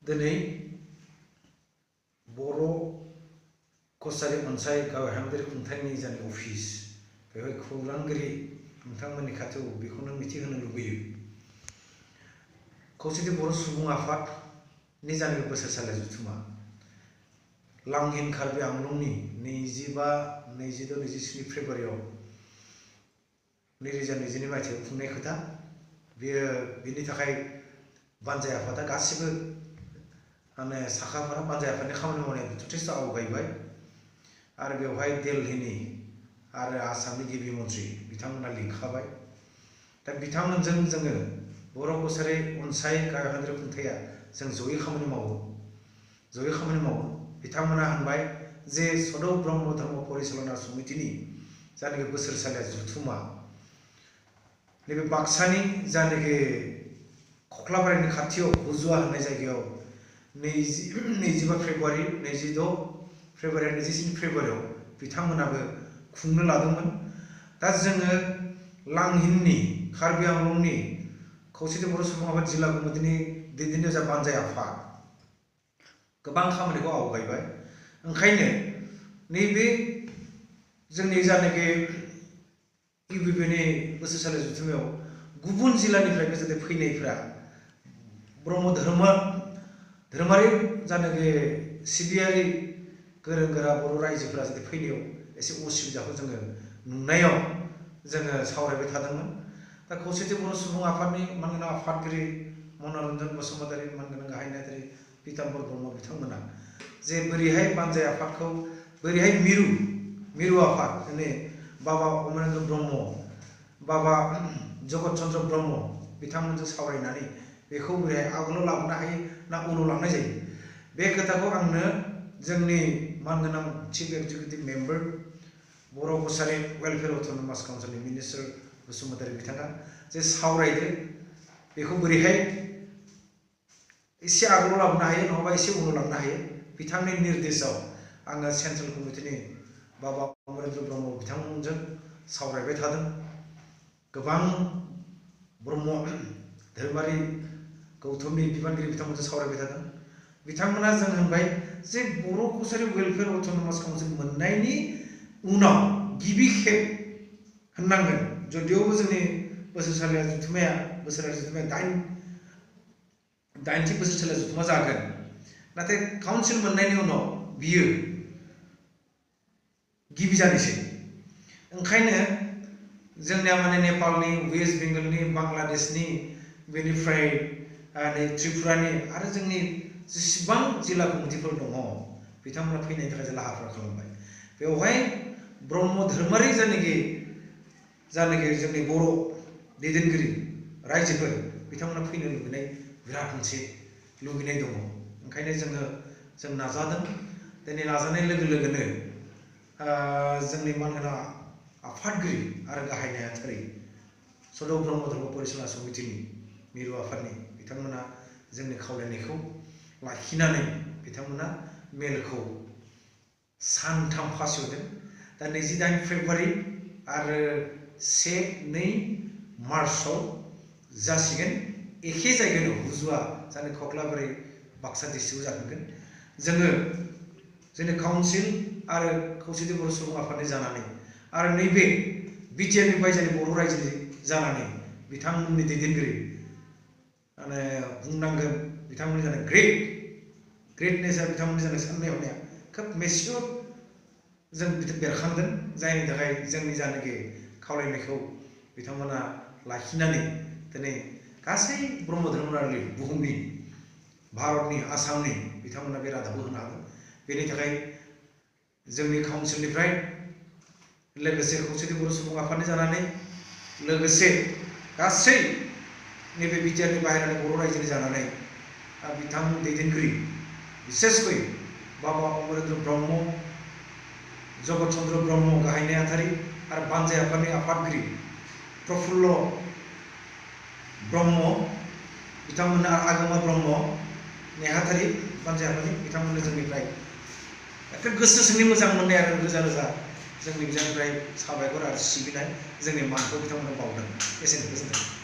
दिनै बर' कसारि अनसाय गाहायारि खुंथायनि जानि अफिस बेवहाय खौरांगिरि नोंथांमोननि खाथियाव बेखौनो मिथिहोनो लुबैयो। खौसेथि बर' सुबुं आफादनि जानि बोसोरसालि जथुमा लांहिन कार्बि आंलंनि 25, 22, 27 फेब्रुवारियाव 2022 मायथाइयाव खुंनाय खोथा बेयो बेनि थाखाय बानजाय आफादा गासिबो माने साखाफोरा बानजाय आफादनि खामानि मावनाया जथेस्थ आवगायबाय आरो बेवहाय दिल्लीनि आरो आसामनि गिबि मन्थ्रि बिथांमोना लिंखाबाय। दा बिथांमोनजों जोङो बर' कसारि अनसाय गाहायारि खुंथाया जों जयै खामानि मावो। बिथांमोना होनबाय जे सदौ ब्रह्म धर्म परिचालना समितिनि जानाखि बोसोरसालिया जथुमा नैबे बाक्सानि जानाखि खख्लाबारिनि खाथियाव हुजुवा होननाय जायगायाव 25 फेब्रुवारि, 26 फेब्रुवारि, 27 फेब्रुवारियाव बिथांमोनाबो खुंनो लादोंमोन। दा जोङो लांहिननि कार्बि आंलंनि खौसेथि बर' सुबुं आफाद जिल्ला कमिटिनि दैदेनगिरि जा बानजाय आफाद गोबां खामानिखौ आवगायबाय। ओंखायनो नैबे जोंनि जानाखि इउबिपिनि बोसोरसालि जथुमायाव गुबुन जिल्लानिफ्रायबो जाहाथे फैनायफ्रा ब्रह्म धोरोमारि जानाखि सिबियारि गोरों गोरा बर' रायजोफोरा जाहाथे फैनायाव एसे उसुबिदाखौ जोङो नुनायाव जोङो सावरायबाय थादोंमोन। दा खौसेथि बर' सुबुं आफादनि मानगोनां आफादगिरि मनरन्जन बसुमतारी, मानगोनां गाहाय नेहाथारि पीताम्बर ब्रह्म बिथांमोना जे बोरैहाय बानजाय आफादखौ बोरैहाय मिरु आफाद माने बाबा अमरेन्द्र ब्रह्म, बाबा जगत चन्द्र ब्रह्म बिथांमोनजों सावरायनानै बेखौ बोरैहाय आगोलाव लाबोनो हायो ना उनाव लांनाय जायो बे खोथाखौ आंनो जोंनि मानगोनां चिफ एक्जिकिउटिभ मेम्बार बर' कसारि वेलफेयार अट'नमास काउन्सिलनि मिनिस्टार बसुमतारी बिथाङा जे सावरायदो बेखौ बोरैहाय एसे आगोलाव लाबोनो हायो नङाबा एसे उनाव लांनो हायो बिथांनि निर्देशआव आङो सेन्ट्रेल कमिटिनि बाबा अमरेन्द्र ब्रह्म बिथांमोनजों सावरायबाय थादों। गोबां ब्रह्म धोरोमारि गौथुमनि बिबानगिरि बिथांमोनजों सावरायबाय थादों। बिथांमोना जों होनबाय जे बर' कसारि वेलफेयार अट'नमास काउन्सिल मोननायनि उनाव गिबि खेब होननांगोन जदियावबो जोंनि बोसोरारि जथुमाया 8थि बोसोरसालिया जथुमा जागोन, नाथाय काउन्सिल मोननायनि उनाव बियो गिबि जानोसै। ओंखायनो जोंनिया माने नेपालनि, वेस्ट बेंगलनि, बांलादेशनि, बेनिफ्राय त्रिपुरानि आरो जोंनि जेसेबां जिल्ला कमिटिफोर दङ बिथांमोना फैनायनि थाखाय लाहार फाहार खालामबाय। बेवहाय ब्रह्म धोरोमारि जायनाखि जोंनि बर' दैदेनगिरि रायजोफोर बिथांमोना फैनो लुबैनाय बिराद मोनसे लुबैनाय दङ। ओंखायनो जों नाजादों। दिनै नाजानाय लोगो लोगोनो जोंनि मानगोनां आफादगिरि आरो गाहाय नेहाथारि सदौ ब्रह्म धर्म परिचालना समितिनि मिरु आफादनि बिथांमोना जोंनि खावलायनायखौ लाखिनानै बिथांमोना मेलखौ सानथाम फाथिहोदों। दा 28 फेब्रुवारि आरो 1-2 मार्चआव जासिगोन। एखे जायगायाव हुजुवा जानि खख्लाबारि बाक्सा डिस्ट्रिक्टआव जागोन। जोङो जोंनि काउन्सिल आरो खौसेथि बर' सुबुं आफादनि जानानै आरो नैबे बिटिआरनि बायजोनि बर' रायजोनि जानानै बिथांमोननि दैदेनगिरि माने बुंनांगोन बिथांमोननि जानाय ग्रेटनेसा बिथांमोननि जानाय साननाय हनाया खोब मेचियर जों बेरखांदों, जायनि थाखाय जोंनि जानाखि खावलायनायखौ बिथांमोना लाखिनानै दिनै गासै ब्रह्म धोरोमारि बुहुमनि भारतनि आसामनि बिथांमोना बे रादाबखौ होनो हागोन। बेनि थाखाय जोंनि काउन्सिलनिफ्राय लोगोसे खौसेथि बर' सुबुं आफादनि जानानै लोगोसे गासै नैबे बिटिआरनि बाहेरानि बर' रायजोनि जानानै बिथां दैदेनगिरि बिसेसकै बाबा अमरेन्द्र ब्रह्म, जगत चन्द्र ब्रह्म गाहाय नेहाथारि आरो बानजाय आफादनि आफादगिरि प्रफुल्ल ब्रह्म बिथांमोना आगोमा ब्रह्म नेहाथारि बानजाय आफादनि बिथांमोननो जोंनिफ्राय एखे गोसो सिंनि मोजां मोननाय आरो रोजा रोजा जोंनि बिजानिफ्राय साबायखर आरो सिबिनाय जोंनि मानखौ बिथांमोना बावदों। एसेनो गोजोनथों।